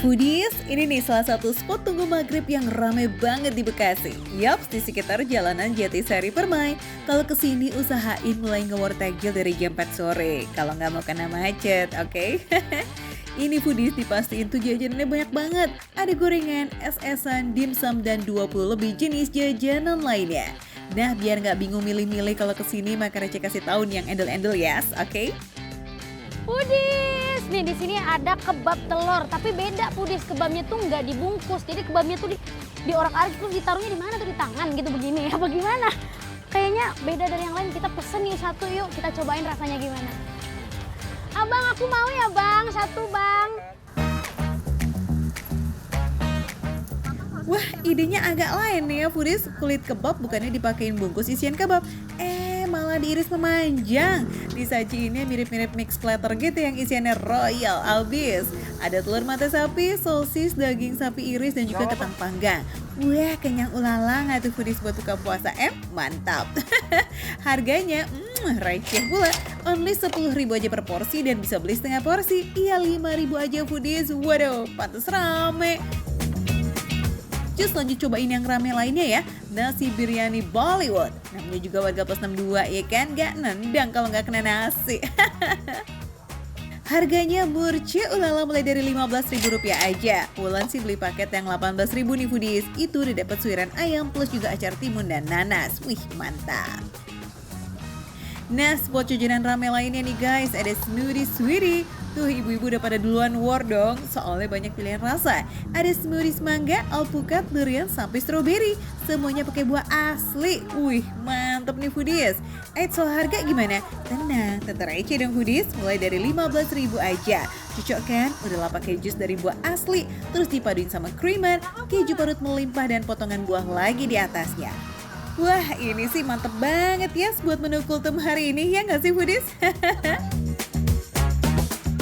Foodies, ini nih salah satu spot tunggu maghrib yang rame banget di Bekasi. Yaps, di sekitar jalanan Jatisari Permai. Kalau kesini usahain mulai nge-war takjil dari jam 4 sore. Kalau nggak mau kena macet, oke? Ini Foodies dipastiin tuh jajanannya banyak banget. Ada gorengan, es-esan, dimsum, dan 20 lebih jenis jajanan lainnya. Nah, biar nggak bingung milih-milih kalau kesini, maka Rece kasih tahu nih yang endel-endel yes, oke? Pudis, nih di sini ada kebab telur, tapi beda Pudis, kebabnya tuh nggak dibungkus, jadi kebabnya tuh diorak-arik terus ditaruhnya di mana tuh di tangan gitu begini, apa gimana? Kayaknya beda dari yang lain. Kita pesen yuk satu yuk, kita cobain rasanya gimana. Abang aku mau ya bang, satu bang. Wah, idenya agak lain nih ya Foodies. Kulit kebab bukannya dipakein bungkus isian kebab, malah diiris memanjang. Disajiinnya mirip-mirip mix platter gitu yang isiannya royal abis. Ada telur mata sapi, sosis, daging sapi iris, dan juga kentang panggang. Wah, kenyang ulala nggak tuh Foodies buat buka puasa? Mantap. Harganya receh pula. Only 10.000 aja per porsi dan bisa beli setengah porsi. Iya 5.000 aja Foodies. Waduh, pantas rame. Cus lanjut cobain yang rame lainnya ya, nasi biryani Bollywood. Namanya juga warga plus 62 ya kan, gak nendang kalau gak kena nasi. Harganya murce ulala mulai dari Rp15.000 aja. Wulan sih beli paket yang Rp18.000 nih Foodies. Itu udah dapat suiran ayam plus juga acar timun dan nanas. Wih mantap. Nah, spot jajanan rame lainnya nih guys, ada smoothie sweetie. Tuh ibu-ibu udah pada duluan war dong, soalnya banyak pilihan rasa. Ada smoothies mangga, alpukat, durian, sampai stroberi. Semuanya pakai buah asli. Wih, mantep nih Foodies. Soal harga gimana? Tenang, tentu receh dong Foodies, mulai dari Rp15.000 aja. Cocok kan? Udahlah pakai jus dari buah asli, terus dipaduin sama creamer, keju parut melimpah, dan potongan buah lagi di atasnya. Wah, ini sih mantep banget ya buat menu kultum hari ini, ya nggak sih Foodies?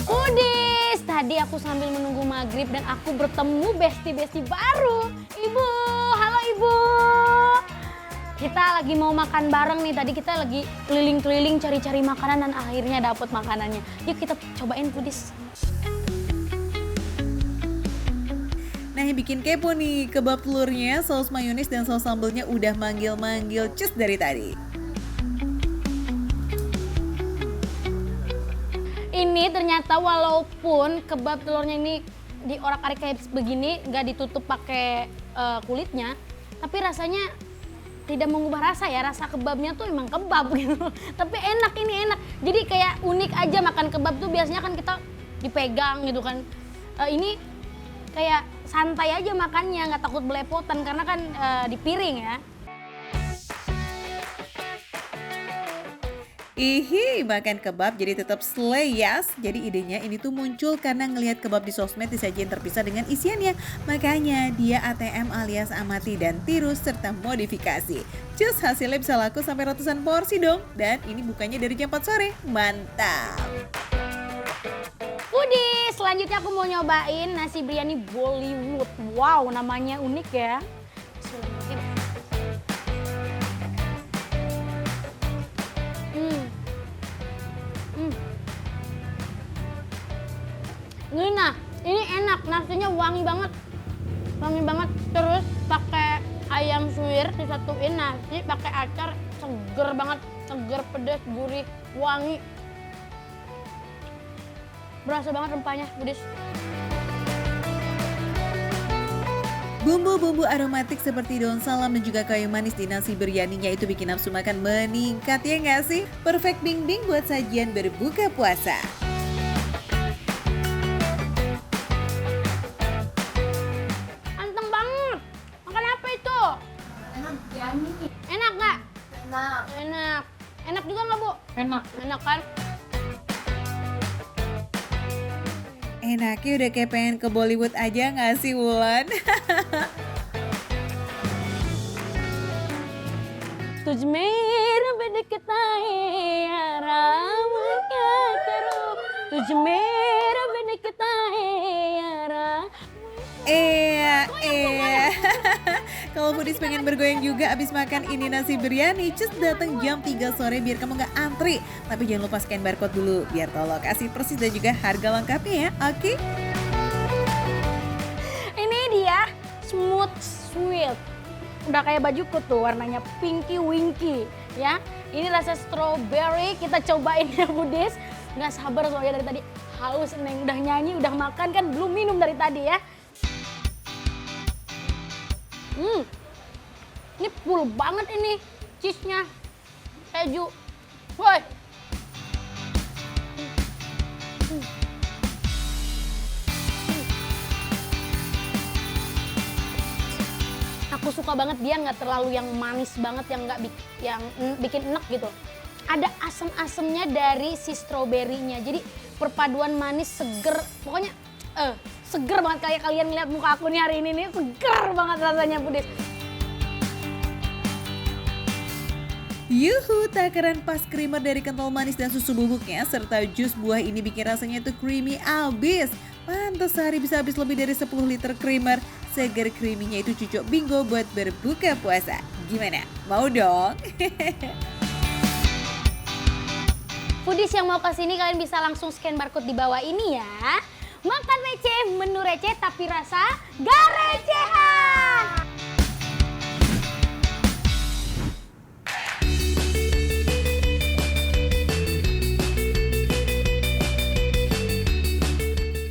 Pudis, tadi aku sambil menunggu maghrib dan aku bertemu besti-besti baru. Ibu, halo ibu. Kita lagi mau makan bareng nih, tadi kita lagi keliling-keliling cari-cari makanan dan akhirnya dapet makanannya. Yuk kita cobain Pudis. Nah, yang bikin kepo nih, kebab telurnya, saus mayones dan saus sambelnya udah manggil-manggil cus dari tadi. Ini ternyata walaupun kebab telurnya ini diorak-arik kayak begini, nggak ditutup pakai kulitnya, tapi rasanya tidak mengubah rasa ya. Rasa kebabnya tuh emang kebab gitu. Tapi enak, ini enak. Jadi kayak unik aja makan kebab tuh, biasanya kan kita dipegang gitu kan. Ini kayak santai aja makannya, nggak takut belepotan karena kan di piring ya. Ihi, makan kebab jadi tetap slay yes. Jadi idenya ini tuh muncul karena ngelihat kebab di sosmed disajiin terpisah dengan isiannya. Makanya dia ATM alias amati dan tiru serta modifikasi. Cus, hasilnya bisa laku sampai ratusan porsi dong. Dan ini bukannya dari jam 4 sore. Mantap. Pudis, selanjutnya aku mau nyobain nasi biryani Bollywood. Wow, namanya unik ya. Nah, ini enak, nasinya wangi banget. Wangi banget, terus pakai ayam suwir disatuin nasi, pakai acar, seger banget, seger, pedas, gurih, wangi. Berasa banget rempahnya, Budis. Bumbu-bumbu aromatik seperti daun salam dan juga kayu manis di nasi biryaninya itu bikin nafsu makan meningkat ya nggak sih? Perfect bing-bing buat sajian berbuka puasa. Anteng banget. Makan apa itu? Enak biryani. Enak nggak? Enak. Enak. Enak juga nggak Bu? Enak. Enak kan? Enaknya udah kayak pengen ke Bollywood aja nggak sih Wulan? तुझ मेरा बिदकता है यारा मैं क्या करूं तुझ मेरा बिदकता है यारा. Kalau Foodies pengen bergoyang juga abis makan ini nasi biryani, cus datang jam 3 sore biar kamu nggak antri. Tapi jangan lupa scan barcode dulu biar tahu lokasi persis dan juga harga lengkapnya ya, oke? udah kayak bajuku tuh, warnanya pinky winky ya. Ini rasa strawberry, kita cobain ya Budis. Nggak sabar soalnya dari tadi haus, Neng. Udah nyanyi, udah makan kan, belum minum dari tadi ya. Ini full banget ini cheese-nya, keju. Woi. Aku suka banget, dia nggak terlalu yang manis banget, yang nggak bikin enek gitu. Ada asam-asamnya dari si stroberinya. Jadi perpaduan manis seger, pokoknya seger banget. Kayak kalian lihat muka aku nih hari ini nih, seger banget rasanya Budis. Yuhu, takaran pas creamer dari kental manis dan susu bubuknya serta jus buah ini bikin rasanya tuh creamy abis. Pantes sehari bisa habis lebih dari 10 liter creamer. Seger creaminya itu cocok bingo buat berbuka puasa. Gimana? Mau dong? Foodies yang mau kesini kalian bisa langsung scan barcode di bawah ini ya. Makan receh, menu receh tapi rasa gak recehan.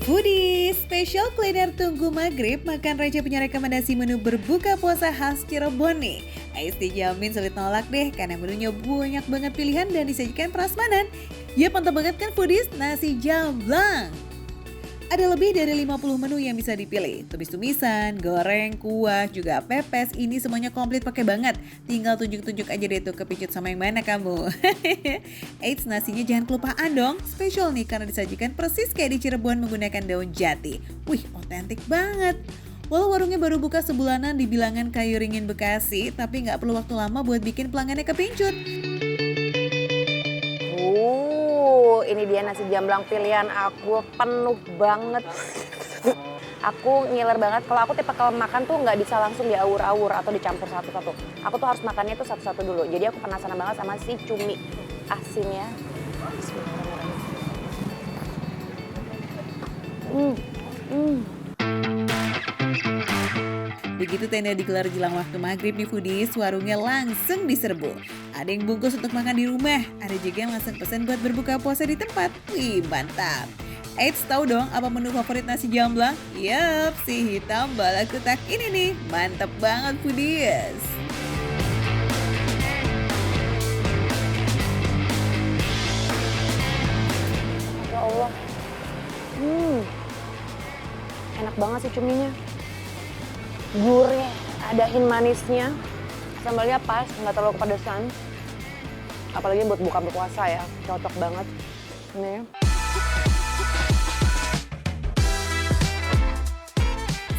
Foodies, spesial kuliner tunggu maghrib, makan receh punya rekomendasi menu berbuka puasa khas Cirebon nih. Ais dijamin sulit nolak deh karena menunya banyak banget pilihan dan disajikan prasmanan. Ya mantap banget kan Foodies, nasi jamblang. Ada lebih dari 50 menu yang bisa dipilih. Tumis-tumisan, goreng, kuah, juga pepes. Ini semuanya komplit pakai banget. Tinggal tunjuk-tunjuk aja deh tuh kepincut sama yang mana kamu. Eits, nasinya jangan kelupaan dong. Spesial nih karena disajikan persis kayak di Cirebon menggunakan daun jati. Wih, otentik banget. Walau warungnya baru buka sebulanan di bilangan Kayu Ringin Bekasi, tapi nggak perlu waktu lama buat bikin pelanggannya kepincut. Ini dia nasi jamblang pilihan aku, penuh banget. Aku ngiler banget, kalau aku tipe kalau makan tuh nggak bisa langsung diawur-awur atau dicampur satu-satu. Aku tuh harus makannya tuh satu-satu dulu. Jadi aku penasaran banget sama si cumi asinnya. Begitu tenda digelar jelang waktu maghrib nih Foodies, warungnya langsung diserbu. Ada yang bungkus untuk makan di rumah, ada juga yang langsung pesan buat berbuka puasa di tempat. Wih, mantap. Eits, tahu dong apa menu favorit nasi jamblang? Yap, si hitam bala kutak ini nih. Mantap banget Foodies. Ya Allah. Enak banget sih cuminya. Gurih, ada hint manisnya. Sambalnya pas, nggak terlalu kepedesan. Apalagi buat buka berpuasa ya, cocok banget. Ini.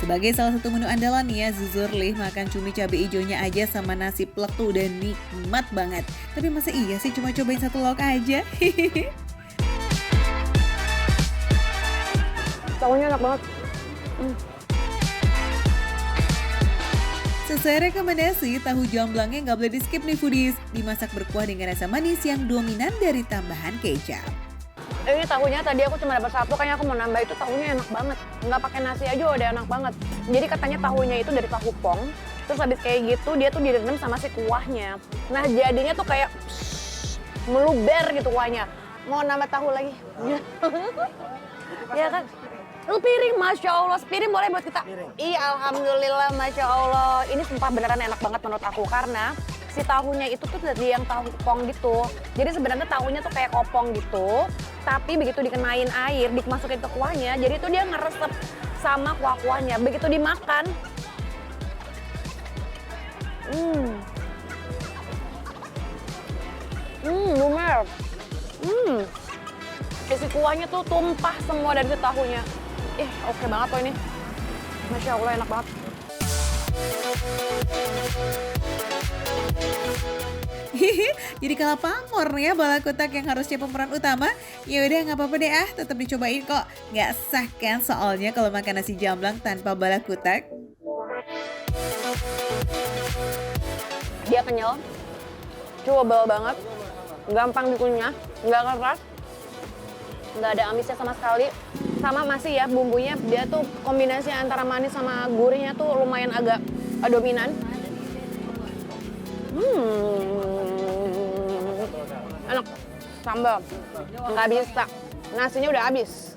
Sebagai salah satu menu andalan nih ya, Zuzurlih makan cumi cabai hijaunya aja sama nasi plek tuh udah nikmat banget. Tapi masa iya sih cuma cobain satu lauk aja? Tahunya enak banget. Sesuai rekomendasi, tahu jamblangnya nggak boleh di skip nih Foodies. Dimasak berkuah dengan rasa manis yang dominan dari tambahan kecap. Ini tahunya tadi aku cuma dapat satu, kayaknya aku mau nambah itu. Tahunya enak banget. Nggak pakai nasi aja udah enak banget. Jadi katanya tahunya itu dari tahu pong. Terus habis kayak gitu dia tuh direndam sama si kuahnya. Nah jadinya tuh kayak meluber gitu kuahnya. Mau nambah tahu lagi? Ya kan? Lu piring, Masya Allah. Piring boleh buat kita? Iya, Alhamdulillah, Masya Allah. Ini sumpah beneran enak banget menurut aku. Karena si tahunya itu tuh dari yang tahu pong gitu. Jadi sebenarnya tahunya tuh kayak kopong gitu. Tapi begitu dikenain air, dimasukin ke kuahnya, jadi itu dia ngeresep sama kuah-kuahnya. Begitu dimakan, lumer. Isi kuahnya tuh tumpah semua dari si tahunya. Oke banget tuh ini. Masya Allah enak banget. Jadi kalah pamor ya bala kotak yang harusnya pemeran utama. Ya udah nggak apa-apa deh tetap dicobain kok. Nggak sah kan soalnya kalau makan nasi jamblang tanpa bala kotak. Dia kenyal, chewable banget, gampang dikunyah, nggak keras, nggak ada amisnya sama sekali. Sama masih ya bumbunya, dia tuh kombinasi antara manis sama gurihnya tuh lumayan agak dominan. Enak. Sambal. Nggak bisa. Nasinya udah habis.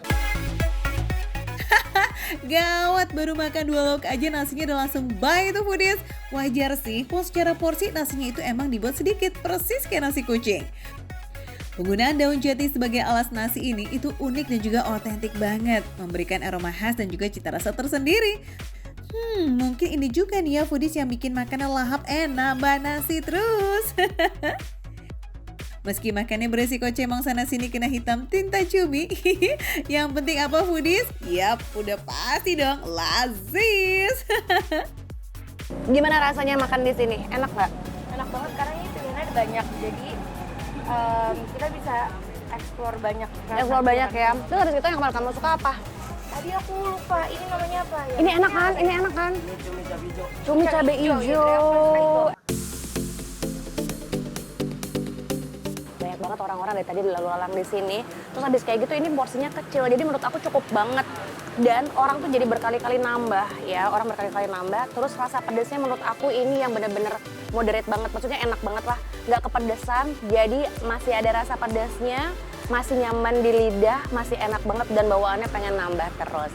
Gawat, baru makan 2 lauk aja nasinya udah langsung bye tuh foodies. Wajar sih, secara porsi nasinya itu emang dibuat sedikit, persis kayak nasi kucing. Penggunaan daun jati sebagai alas nasi ini itu unik dan juga otentik banget, memberikan aroma khas dan juga cita rasa tersendiri. Mungkin ini juga nih ya foodies yang bikin makanan lahap nambah nasi terus. Meski makannya beresiko cemong sana sini kena hitam tinta cumi, yang penting apa foodies? Yap, udah pasti dong, lazis. Gimana rasanya makan di sini? Enak nggak? Enak banget karena ini pilihannya ada banyak. Jadi kita bisa explore banyak. Explore banyak ya. Terus habis itu yang paling kamu suka apa? Tadi aku lupa, ini namanya apa ya? Ini enak kan? Ini enak kan? Cumi cabe hijau. Banyak banget orang-orang dari tadi lalu lalang di sini. Terus habis kayak gitu ini porsinya kecil. Jadi menurut aku cukup banget. Dan orang tuh jadi berkali-kali nambah ya. Orang berkali-kali nambah. Terus rasa pedasnya menurut aku ini yang bener-bener moderate banget. Maksudnya enak banget lah. Nggak kepedesan. Jadi masih ada rasa pedasnya. Masih nyaman di lidah. Masih enak banget dan bawaannya pengen nambah terus.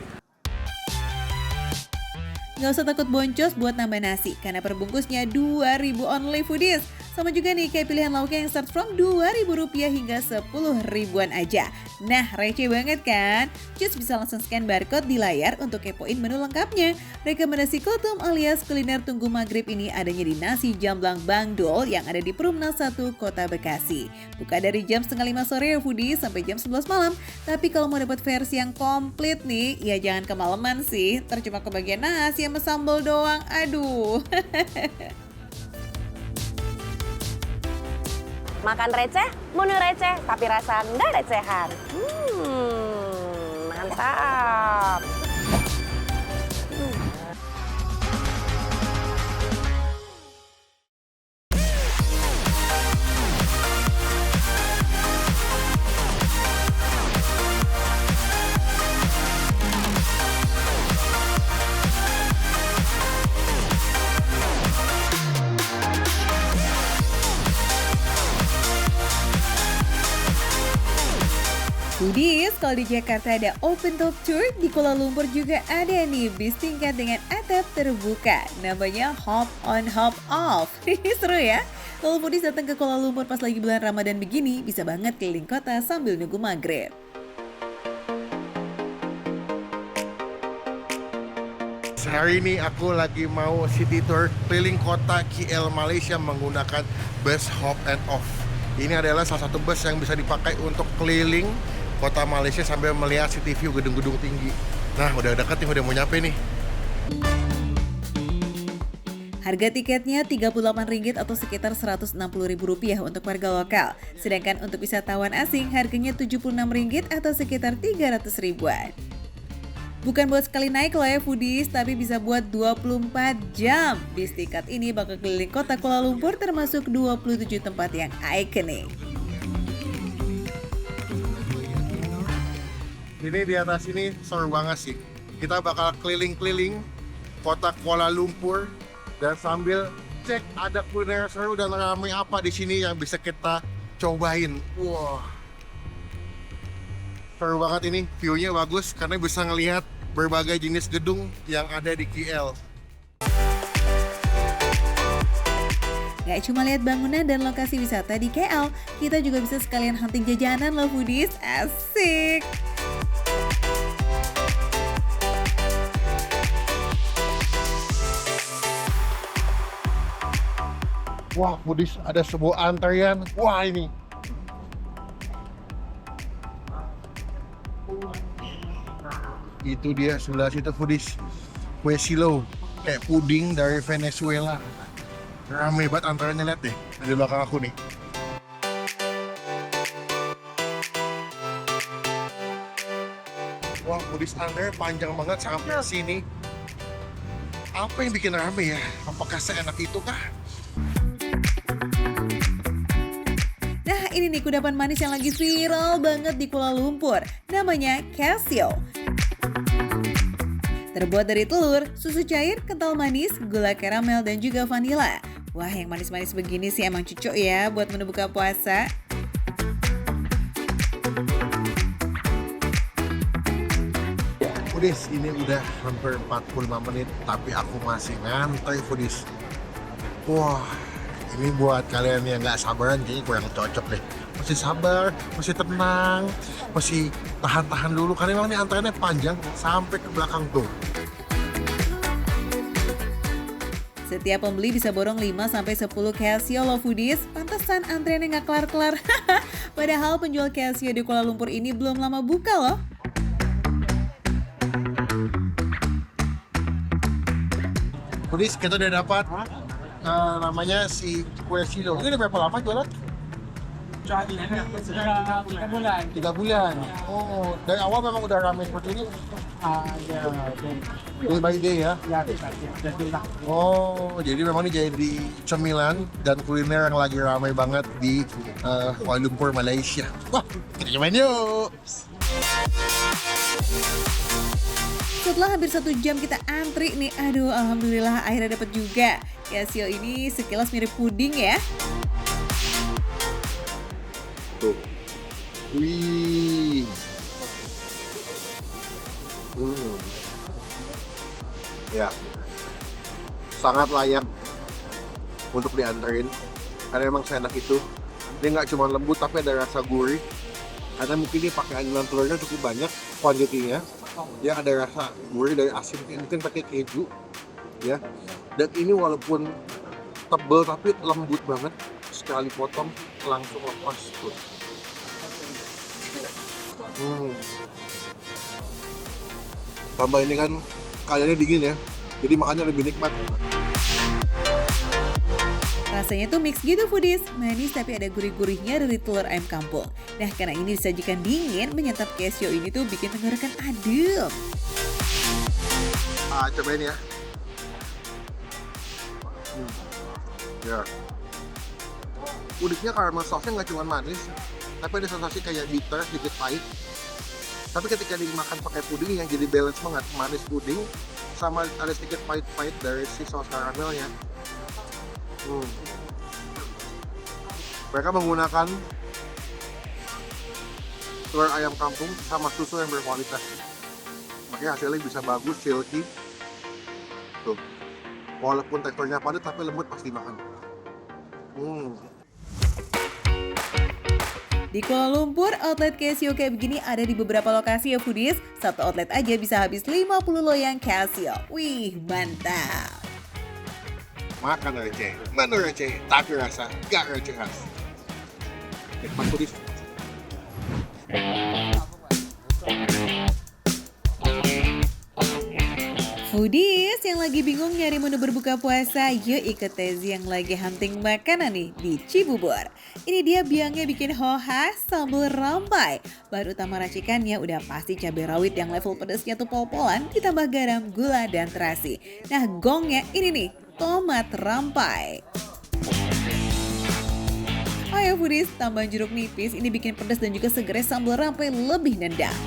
Nggak usah takut boncos buat nambah nasi, karena perbungkusnya 2.000 only foodies. Sama juga nih kayak pilihan lauknya yang start from Rp2.000 hingga 10 ribuan aja. Nah, receh banget kan? Just bisa langsung scan barcode di layar untuk kepoin menu lengkapnya. Rekomendasi Kotum alias kuliner tunggu maghrib ini adanya di Nasi Jamblang Bang Dol yang ada di Perumnas 1, Kota Bekasi. Buka dari jam 4:30 sore ya foodies sampai jam 11 malam. Tapi kalau mau dapat versi yang komplit nih, ya jangan kemalaman sih. Ntar cuma kebagian nasi sama sambal doang, aduh. Makan receh, menu receh, tapi rasa nggak recehan. Mantap. Foodies, kalau di Jakarta ada Open Top Tour, di Kuala Lumpur juga ada nih bis tingkat dengan atap terbuka. Namanya Hop On Hop Off. Seru ya? Kalau foodies datang ke Kuala Lumpur pas lagi bulan Ramadan begini, bisa banget keliling kota sambil nunggu maghrib. Hari ini aku lagi mau city tour keliling kota KL Malaysia menggunakan bus Hop and Off. Ini adalah salah satu bus yang bisa dipakai untuk keliling kota Malaysia sambil melihat city view gedung-gedung tinggi. Nah, udah deket nih, udah mau nyampe nih. Harga tiketnya Rp38 atau sekitar Rp160.000 untuk warga lokal. Sedangkan untuk wisatawan asing harganya Rp76 atau sekitar 300 ribuan. Bukan buat sekali naik loh ya foodies, tapi bisa buat 24 jam. Bis tiket ini bakal keliling kota Kuala Lumpur termasuk 27 tempat yang ikonik. Ini di atas ini seru banget sih. Kita bakal keliling-keliling kota Kuala Lumpur dan sambil cek ada kuliner seru dan ramai apa di sini yang bisa kita cobain. Wah, seru banget ini, view-nya bagus karena bisa ngelihat berbagai jenis gedung yang ada di KL. Gak cuma lihat bangunan dan lokasi wisata di KL, kita juga bisa sekalian hunting jajanan loh foodies, asik! Wah, foodies, ada sebuah antrian. Wah, ini. Itu dia sebelah situ foodies. Kue silo, kayak puding dari Venezuela. Rame banget antreannya, lihat deh. Di belakang aku nih. Wah, foodies antrean panjang banget sampai sini. Apa yang bikin rame ya? Apakah seenak itu kah? Nah, ini nih kudapan manis yang lagi viral banget di Kuala Lumpur. Namanya Casio. Terbuat dari telur, susu cair, kental manis, gula karamel, dan juga vanila. Wah, yang manis-manis begini sih emang cocok ya buat menu buka puasa. Foodies, ini udah hampir 45 menit, tapi aku masih ngantai Foodies. Wah, ini buat kalian yang nggak sabaran kayaknya kurang cocok deh. Masih sabar, masih tenang, masih tahan-tahan dulu karena memang ini antreannya panjang sampai ke belakang tuh. Setiap pembeli bisa borong 5-10 Casio loh Foodies. Pantesan antreannya nggak kelar-kelar. Padahal penjual Casio di Kuala Lumpur ini belum lama buka loh. Foodies, kita udah dapat namanya si kue silo. Ini udah berapa lama jualan? 3 bulan. 3 bulan. Oh, dari awal memang udah ramai seperti ini. Ya, Day by day ya. ya, Oh, jadi memang ini jadi cemilan dan kuliner yang lagi ramai banget di Kuala Lumpur, Malaysia. Wah, kita cobain yuk. Setelah hampir 1 jam kita antri nih, aduh alhamdulillah akhirnya dapat juga. Casio ini sekilas mirip puding ya. Tuh. Wih. Ya. Sangat layak untuk dianterin. Karena emang seenak itu. Dia nggak cuma lembut tapi ada rasa gurih. Karena mungkin dia pakai adonan telurnya cukup banyak kuantitinya. Dia ada rasa gurih dari asin, mungkin pakai keju. Ya. Dan ini walaupun tebel tapi lembut banget. Sekali potong langsung lepas tuh. Tambah ini kan kayaknya dingin ya, jadi makannya lebih nikmat. Rasanya tuh mix gitu Foodies, manis tapi ada gurih-gurihnya dari telur ayam kampung. Nah karena ini disajikan dingin, menyantap Casio ini tuh bikin tenggorokan adem. Cobain ya. Ya. Uniknya caramel sauce-nya nggak cuma manis, tapi ada sensasi kayak bitter, sedikit pahit. Tapi ketika dimakan pakai puding yang jadi balance banget, manis puding sama ada sedikit pahit-pahit dari si saus karamelnya. Mereka menggunakan telur ayam kampung sama susu yang berkualitas. Makanya hasilnya bisa bagus, silky. Tuh. Walaupun teksturnya padat tapi lembut pas dimakan. Di Kuala Lumpur, outlet Casio kayak begini ada di beberapa lokasi ya Foodies. Satu outlet aja bisa habis 50 loyang Casio. Wih, mantap. Makan receh, mana receh, tapi rasa gak receh khas. Nikmat Foodies. Foodies yang lagi bingung nyari menu berbuka puasa, yuk ikut Tezi yang lagi hunting makanan nih di Cibubur. Ini dia biangnya bikin hoha sambal rampai. Bahan utama racikannya udah pasti cabai rawit yang level pedasnya tuh pol-polan, ditambah garam, gula, dan terasi. Nah gongnya ini nih, tomat rampai. Ayo Foodies, tambahan jeruk nipis, ini bikin pedas dan juga segernya sambal rampai lebih nendang.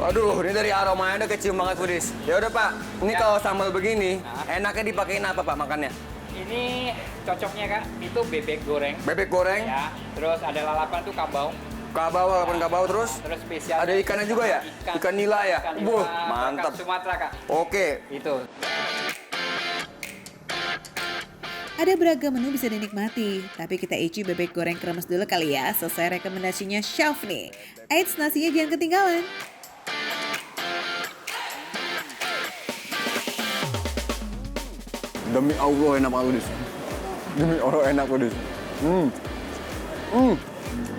Waduh, ini dari aromanya udah kecium banget Foodies. Ya udah Pak, ini kalau sambal begini, enaknya dipakein apa Pak makannya? Ini cocoknya Kak, itu bebek goreng. Bebek goreng, Ya, terus ada lalapan tuh kabau. lalapan kabau terus. Terus spesial. Ada ikannya juga ya? Ikan nila ya? Ikan nila, Buh, mantap. bakar Sumatera Kak. Oke. Itu. Ada beragam menu bisa dinikmati, tapi kita icip bebek goreng kremes dulu kali ya, selesai rekomendasinya chef nih. Eits, nasinya jangan ketinggalan. Demi Allah enak banget Foodies. Demi Allah enak Foodies.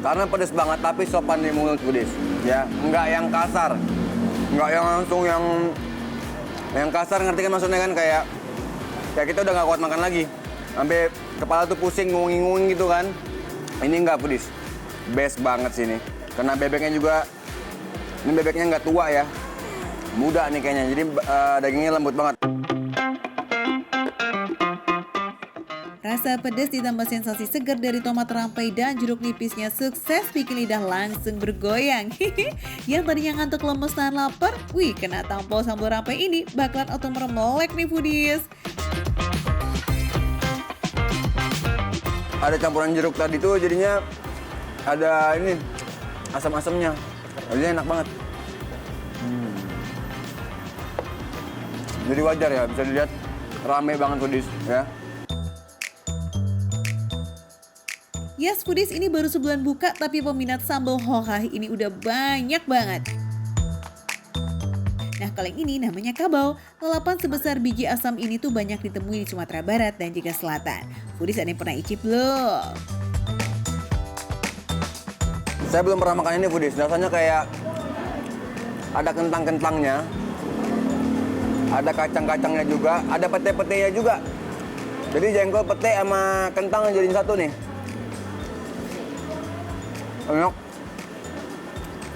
Karena pedes banget tapi sopan di mulut Foodies. Ya, nggak yang kasar. Nggak yang langsung yang kasar, ngerti kan maksudnya kan kayak kita udah nggak kuat makan lagi. Sampai kepala tuh pusing, ngunging-ngunging gitu kan. Ini nggak Foodies. Best banget sih ini. Karena bebeknya juga, ini bebeknya nggak tua ya. Muda nih kayaknya, jadi dagingnya lembut banget. Rasa pedas ditambah sensasi segar dari tomat rampai dan jeruk nipisnya sukses bikin lidah langsung bergoyang. Yang tadinya ngantuk lemes tahan lapar, wih kena tampol sambal rampai ini bakalan auto meremelek nih foodies. Ada campuran jeruk tadi tuh jadinya ada ini asam-asamnya. Jadinya enak banget. Jadi wajar ya, bisa dilihat rame banget foodies ya. Yes foodies, ini baru sebulan buka tapi peminat sambal hohah ini udah banyak banget. Nah kalau yang ini namanya kabau. Lalapan sebesar biji asam ini tuh banyak ditemui di Sumatera Barat dan juga Selatan. Foodies ada yang pernah icip belum? Saya belum pernah makan ini foodies, rasanya kayak ada kentang-kentangnya. Ada kacang-kacangnya juga, ada pete-petenya juga. Jadi jengkol, pete, sama kentang jadiin satu nih. Enak.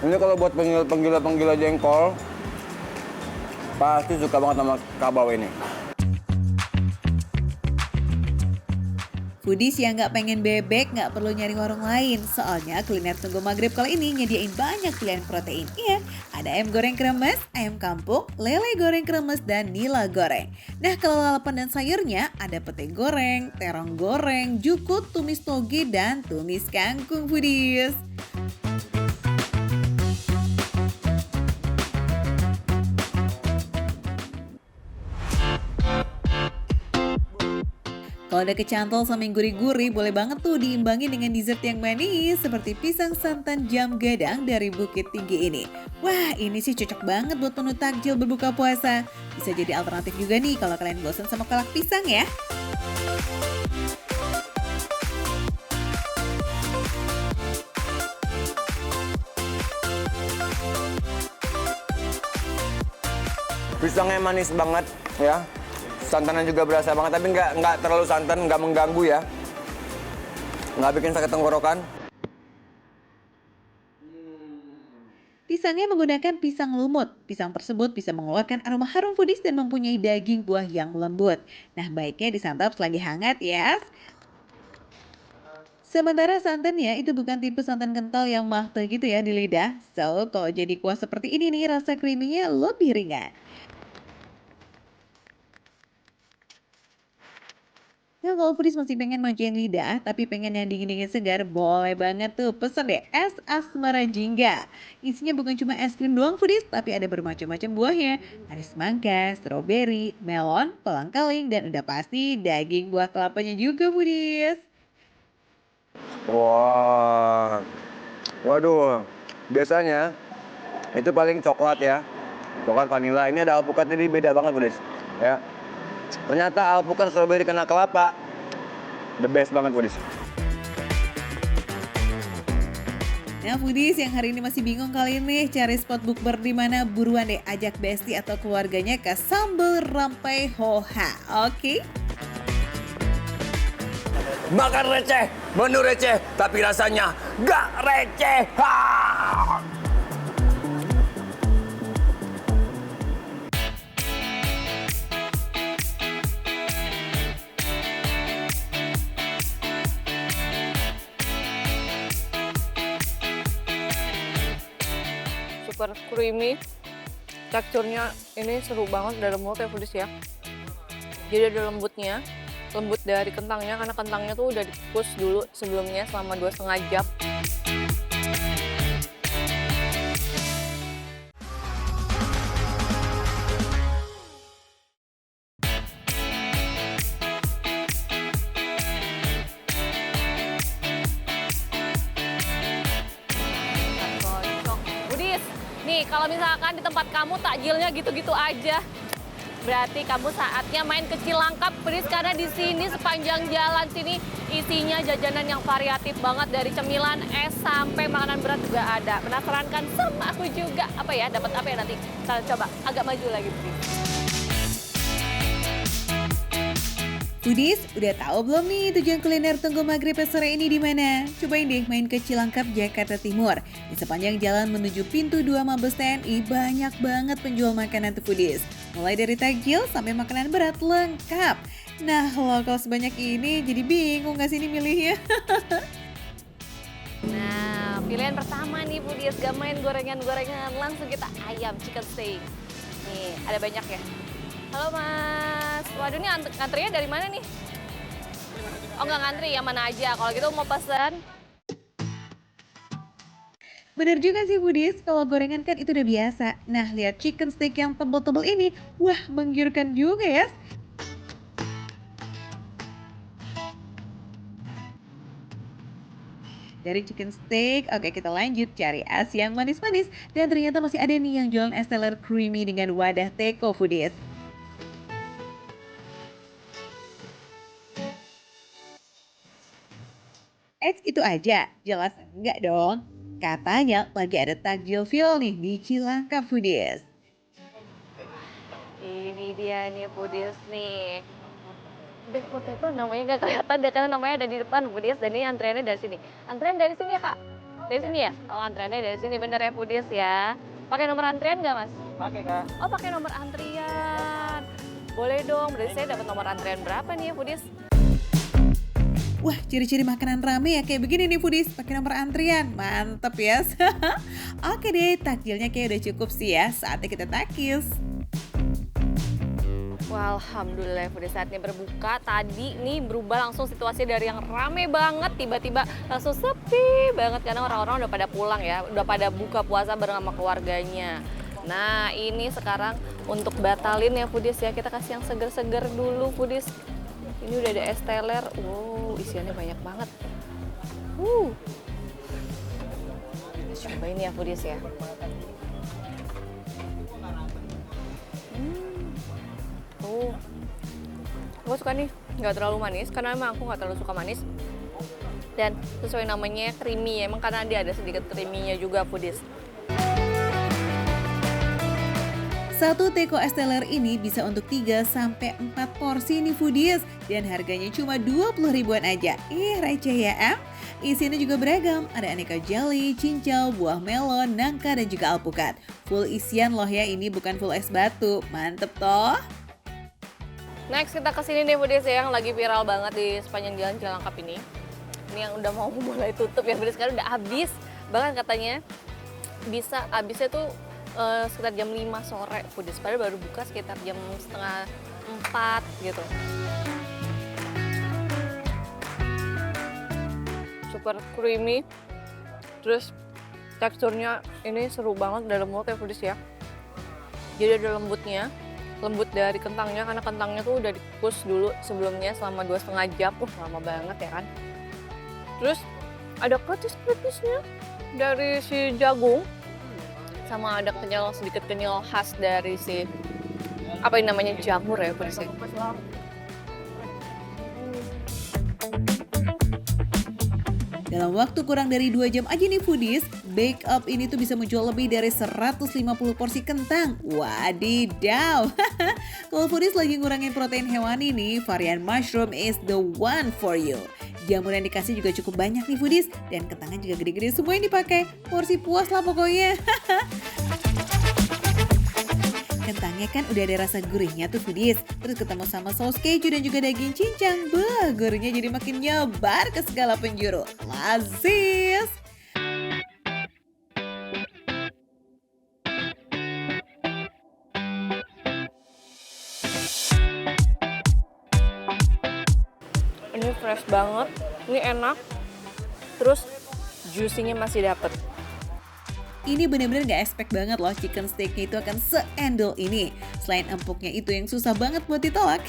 Ini kalau buat penggila jengkol, pasti suka banget sama kabau ini. Foodies yang nggak pengen bebek nggak perlu nyari warung lain. Soalnya kuliner Tunggu Maghrib kali ini nyediain banyak pilihan protein. Iya, ada ayam goreng kremes, ayam kampung, lele goreng kremes, dan nila goreng. Nah kalau lalapan dan sayurnya ada pete goreng, terong goreng, jukut, tumis toge, dan tumis kangkung foodies. Kalau ada kecantol sama yang gurih-gurih, boleh banget tuh diimbangi dengan dessert yang manis seperti pisang santan jam gadang dari Bukit Tinggi ini. Wah, ini sih cocok banget buat menu takjil berbuka puasa. Bisa jadi alternatif juga nih kalau kalian bosan sama kolak pisang ya. Pisangnya manis banget ya. Santannya juga berasa banget, tapi nggak terlalu santan, nggak mengganggu ya. Nggak bikin sakit tenggorokan. Pisangnya menggunakan pisang lumut. Pisang tersebut bisa mengeluarkan aroma harum foodies dan mempunyai daging buah yang lembut. Nah, baiknya disantap selagi hangat ya. Sementara santannya itu bukan tipe santan kental yang mahte gitu ya di lidah. So, kalau jadi kuah seperti ini nih, rasa creamy-nya lebih ringan. Nah kalau foodies masih pengen manjain lidah, tapi pengen yang dingin-dingin segar, boleh banget tuh pesen deh es asmara jingga. Isinya bukan cuma es krim doang foodies, tapi ada bermacam-macam buahnya. Ada semangka, stroberi, melon, kolang-kaling, dan udah pasti daging buah kelapanya juga foodies. Wah, waduh, biasanya itu paling coklat ya, coklat vanilla. Ini ada alpukat, ini beda banget foodies ya. Ternyata alpukat strawberry kena kelapa, the best banget foodies. Nah foodies yang hari ini masih bingung kali ini cari spot bukber di mana, buruan deh ajak Besti atau keluarganya ke Sambal Rampai Hoha, oke? Makan receh, menu receh, tapi rasanya gak receh. Ha! Super creamy, teksturnya ini seru banget dalam mulut ya foodies ya. Jadi ada lembutnya, lembut dari kentangnya karena kentangnya tuh udah dikukus dulu sebelumnya selama 2,5 jam. Nih, kalau misalkan di tempat kamu takjilnya gitu-gitu aja, berarti kamu saatnya main ke Cilangkap, foodies, karena di sini sepanjang jalan sini isinya jajanan yang variatif banget dari cemilan, es sampai makanan berat juga ada. Penasaran kan sama aku juga? Apa ya? Dapat apa ya nanti? Kita coba agak maju lagi, foodies. Foodies, udah tahu belum nih tujuan kuliner Tunggu Maghrib sore ini di mana? Cobain deh main ke Cilangkap, Jakarta Timur. Di sepanjang jalan menuju pintu 2 Mabes TNI banyak banget penjual makanan tuh foodies. Mulai dari takjil sampai makanan berat lengkap. Nah, lokal sebanyak ini jadi bingung gak sih ini milihnya? Nah, pilihan pertama nih Foodies, gak main gorengan-gorengan, langsung kita ayam chicken steak. Nih, ada banyak ya. Halo Mas, waduh ini antrinya dari mana nih? Oh nggak ngantri, yang mana aja, kalau gitu mau pesan. Bener juga sih Budis, kalau gorengan kan itu udah biasa. Nah, lihat chicken steak yang tebel-tebel ini, wah menggiurkan juga ya. Dari chicken steak, oke kita lanjut cari es yang manis-manis. Dan ternyata masih ada nih yang jualan es teler creamy dengan wadah teko Foodies. Itu aja? Jelas enggak dong. Katanya lagi ada takjil fuel nih di Cilangkap Foodies. Ini dia nih Foodies nih. Dek foto itu namanya nggak kelihatan deh karena namanya ada di depan Foodies dan ini antreannya dari sini. Antrean dari sini ya Kak? Dari sini ya? Oh antreannya dari sini bener ya Foodies ya. Pakai nomor antrian nggak Mas? Pakai Kak. Oh pakai nomor antrian. Boleh dong, berarti saya dapat nomor antrian berapa nih ya Foodies? Wah, ciri-ciri makanan rame ya kayak begini nih Foodies, pakai nomor antrian. Mantep ya. Oke deh, takjilnya kayak udah cukup sih ya. Saatnya kita takis. Wah, alhamdulillah Foodies saatnya berbuka. Tadi nih berubah langsung situasi dari yang rame banget tiba-tiba langsung sepi banget karena orang-orang udah pada pulang ya, udah pada buka puasa bareng sama keluarganya. Nah, ini sekarang untuk batalin ya Foodies ya, kita kasih yang seger-seger dulu Foodies. Ini udah ada es teler. Wow, isiannya banyak banget. Kita cobain ya Foodies ya. Aku suka nih, nggak terlalu manis karena emang aku nggak terlalu suka manis. Dan sesuai namanya creamy, emang karena dia ada sedikit creamy-nya juga Foodies. Satu teko es teler ini bisa untuk 3-4 porsi nih Foodies. Dan harganya cuma 20 ribuan aja. Receh ya em? Isinya juga beragam, ada aneka jelly, cincau, buah melon, nangka, dan juga alpukat. Full isian loh ya, ini bukan full es batu. Mantep toh? Next kita kesini nih Foodies ya, yang lagi viral banget di sepanjang jalan Cilangkap ini. Ini yang udah mau mulai tutup ya Foodies, sekarang udah habis. Bahkan katanya bisa habisnya tuh sekitar jam 5 sore Foodies, padahal baru buka sekitar jam setengah 4 gitu. Super creamy, terus teksturnya ini seru banget dalam mulut ya Foodies ya. Jadi ada lembutnya, lembut dari kentangnya karena kentangnya tuh udah dikukus dulu sebelumnya selama 2,5 jam. Lama banget ya kan. Terus ada kritis-kritisnya dari si jagung, sama ada sedikit kenyal khas dari si apa yang namanya jamur ya Foodies. Dalam waktu kurang dari 2 jam aja nih Foodies, Bake Up ini tuh bisa menjual lebih dari 150 porsi kentang. Wadidaw. Kalau Foodies lagi ngurangin protein hewani nih, varian mushroom is the one for you. Jamur yang dikasih juga cukup banyak nih Foodies, dan kentangnya juga gede-gede semua yang dipakai. Porsi puas lah pokoknya. Kentangnya kan udah ada rasa gurihnya tuh Foodies. Terus ketemu sama saus keju dan juga daging cincang. Bah, gurihnya jadi makin nyebar ke segala penjuru. Lazis! Ini fresh banget, ini enak, terus juicy-nya masih dapet. Ini bener-bener gak expect banget loh chicken steaknya itu akan se-endol ini. Selain empuknya itu yang susah banget buat ditolak,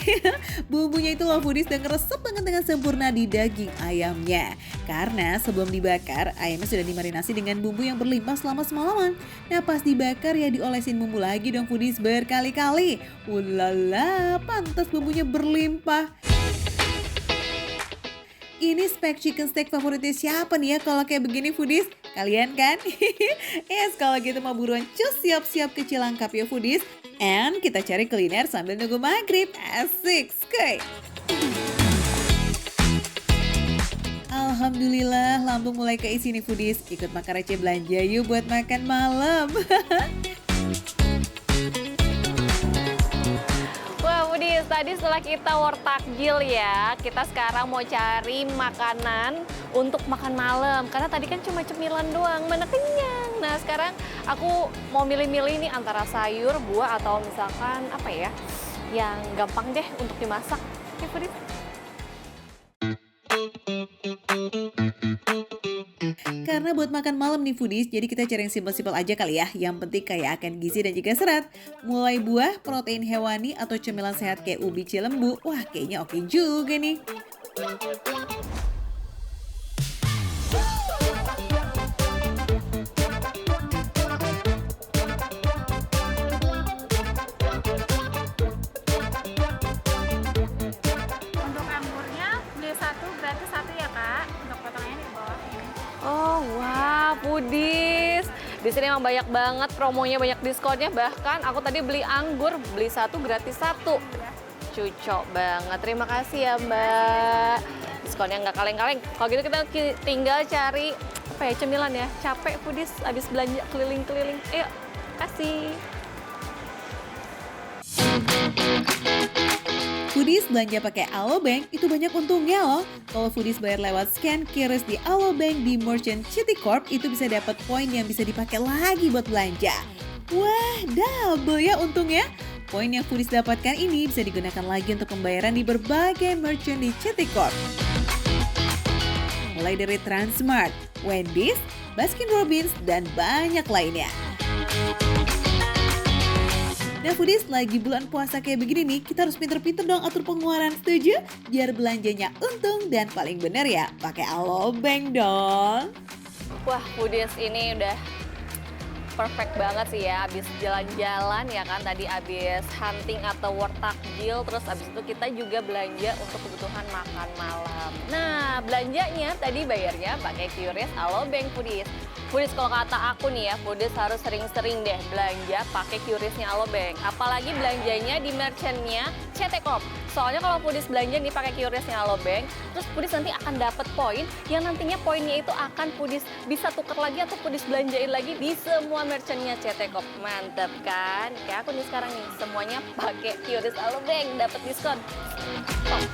bumbunya itu loh Foodies dan ngeresep banget dengan sempurna di daging ayamnya. Karena sebelum dibakar, ayamnya sudah dimarinasi dengan bumbu yang berlimpah selama semalaman. Nah pas dibakar ya diolesin bumbu lagi dong Foodies berkali-kali. Ulala, pantas bumbunya berlimpah. Ini spek chicken steak favoritnya siapa nih ya kalau kayak begini Foodies? Kalian kan? Yes, kalau gitu mau buruan cus siap-siap ke Cilangkap ya Foodies. And kita cari kuliner sambil nunggu maghrib. Asik, skuy. Alhamdulillah, lambung mulai keisi nih Foodies. Ikut makan receh belanja yuk buat makan malam. Wah Foodies, tadi setelah kita wortakjil ya, kita sekarang mau cari makanan untuk makan malam. Karena tadi kan cuma cemilan doang, mana kenyang. Nah sekarang aku mau milih-milih nih antara sayur, buah, atau misalkan apa ya, yang gampang deh untuk dimasak. Oke, Foodies. Karena buat makan malam nih foodies, jadi kita cari yang simpel-simpel aja kali ya. Yang penting kaya akan gizi dan juga serat. Mulai buah, protein hewani, atau cemilan sehat kayak ubi cilembu. Wah kayaknya oke juga nih. Untuk anggurnya beli satu gratis satu ya kak. Untuk potongannya di bawah ini. Oh wah, Foodies. Di sini emang banyak banget promonya, banyak diskonnya. Bahkan aku tadi beli anggur, beli satu gratis satu. Cucok banget. Terima kasih ya Mbak. Diskonnya nggak kaleng-kaleng. Kalau gitu kita tinggal cari apa ya, cemilan ya. Capek Foodies abis belanja keliling-keliling. Ayo, kasih. Foodies belanja pakai Alobank itu banyak untungnya loh. Kalau Foodies bayar lewat scan QRIS di Alobank di Merchant Citicorp itu bisa dapat poin yang bisa dipakai lagi buat belanja. Wah, double ya untungnya. Poin yang Foodies dapatkan ini bisa digunakan lagi untuk pembayaran di berbagai merchant di Citicorp. Mulai dari Transmart, Wendy's, Baskin Robbins, dan banyak lainnya. Nah Foodies, lagi bulan puasa kayak begini nih, kita harus pinter-pinter dong atur pengeluaran, setuju? Biar belanjanya untung dan paling bener ya, pakai Alobank dong. Wah, Foodies ini udah perfect banget sih ya, abis jalan-jalan ya kan, tadi abis hunting atau wortakjil, terus abis itu kita juga belanja untuk kebutuhan makan malam. Nah, belanjanya tadi bayarnya pakai QRIS Alobank Foodies. Foodies kalau kata aku nih ya, Foodies harus sering-sering deh belanja pakai QRIS-nya Alobank. Apalagi belanjanya di merchant-nya CT Corp. Soalnya kalau Foodies belanja nih pakai QRIS-nya Alobank, terus Foodies nanti akan dapat poin yang nantinya poinnya itu akan Foodies bisa tuker lagi atau Foodies belanjain lagi di semua merchant-nya CT Corp. Mantep kan? Kayak aku nih sekarang nih, semuanya pakai QRIS Alobank dapat diskon. Top.